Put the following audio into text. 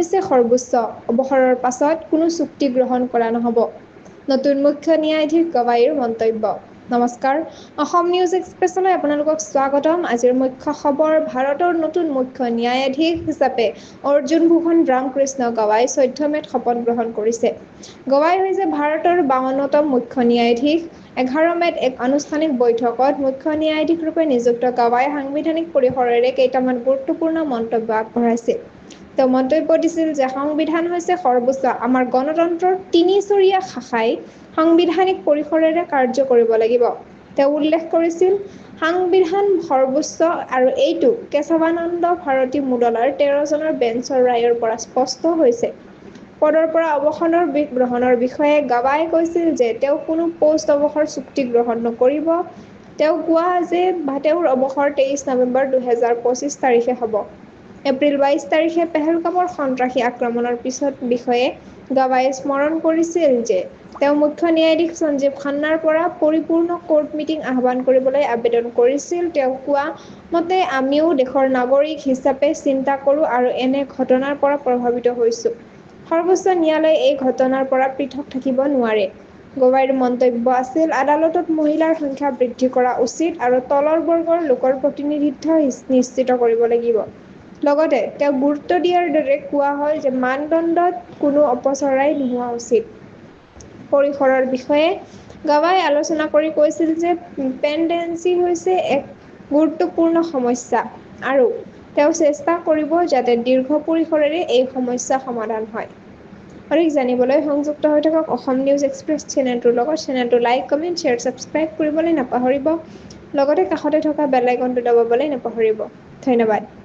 হৈছে সৰ্বোচ্চ অৱসৰৰ পাছত কোনো চুক্তি গ্ৰহণ কৰা নহ'ব নতুন মুখ্য ন্যায়াধীশ গৱাইৰ মন্তব্য নমস্কাৰ অসম নিউজ এক্সপ্ৰেছলৈ আপোনালোকক স্বাগতম আজিৰ মুখ্য খবৰ ভাৰতৰ নতুন মুখ্য ন্যায়াধীশ হিচাপে অৰ্জুন ভূষণ ৰামকৃষ্ণ গৱাই 14 মেত শপত গ্ৰহণ কৰিছে গৱাই হৈছে ভাৰতৰ 52তম মুখ্য ন্যায়াধীশ 11 মেত এক আনুষ্ঠানিক বৈঠকত মুখ্য ন্যায়াধীশ ৰূপে নিযুক্ত গৱাই সাংবিধানিক পৰিসৰেৰে কেইটামান গুৰুত্বপূৰ্ণ মন্তব্য আগবঢ়াইছিল তেওঁ মন্তব্য দিছিল যে সংবিধান হৈছে সৰ্বোচ্চ আমাৰ গণতন্ত্ৰৰ তিনিচৰীয়া শাখাই সাংবিধানিক পৰিসৰেৰে কাৰ্য কৰিব লাগিব তেওঁ উল্লেখ কৰিছিল সাংবিধান সৰ্বোচ্চ আৰু এইটো কেশৱানন্দ ভাৰতী মুদলাৰ 13 জনৰ বেঞ্চৰ ৰায়ৰ পৰা স্পষ্ট হৈছে পদৰ পৰা অৱসৰৰ গ্ৰহণৰ বিষয়ে গৱাই কৈছিল যে তেওঁ কোনো পোষ্ট অৱসৰ চুক্তি গ্ৰহণ নকৰিব তেওঁ কোৱা যে তেওঁৰ অৱসৰ 23 নৱেম্বৰ 2025 তাৰিখে হ'ব এপ্ৰিল 22 তাৰিখে পেহেলগামৰ সন্ত্ৰাসী আক্ৰমণৰ পিছত বিষয়ে গৱাই স্মৰণ কৰিছিল যে তেওঁ মুখ্য ন্যায়াধীশ সঞ্জীৱ খান্নাৰ পৰা পৰিপূৰ্ণ কোৰ্ট মিটিং আহ্বান কৰিবলৈ আবেদন কৰিছিল তেওঁ কোৱা মতে আমিও দেশৰ নাগৰিক হিচাপে চিন্তা কৰোঁ আৰু এনে ঘটনাৰ পৰা প্ৰভাৱিত হৈছোঁ সৰ্বোচ্চ ন্যায়ালয়ে এই ঘটনাৰ পৰা পৃথক থাকিব নোৱাৰে গৱাইৰ মন্তব্য আছিল আদালতত মহিলাৰ সংখ্যা বৃদ্ধি কৰা উচিত আৰু তলৰ বৰ্গৰ লোকৰ প্ৰতিনিধিত্ব নিশ্চিত কৰিব লাগিব লগতে তেওঁ গুৰুত্ব দিয়াৰ দৰে কোৱা হয় যে মানদণ্ডত কোনো অপচৰাই নোহোৱা উচিত পৰিসৰৰ বিষয়ে গৱাই আলোচনা কৰি কৈছিল যে পেণ্ডেন্সি হৈছে এক গুৰুত্বপূৰ্ণ সমস্যা আৰু তেওঁ চেষ্টা কৰিব যাতে দীৰ্ঘ পৰিসৰেৰে এই সমস্যা সমাধান হয় অধিক জানিবলৈ সংযুক্ত হৈ থাকক অসম নিউজ এক্সপ্ৰেছ চেনেলটোৰ লগত চেনেলটো লাইক কমেণ্ট শ্বেয়াৰ ছাবস্ক্ৰাইব কৰিবলৈ নাপাহৰিব লগতে কাষতে থকা বেল আইকনটো দবাবলৈ নাপাহৰিব ধন্যবাদ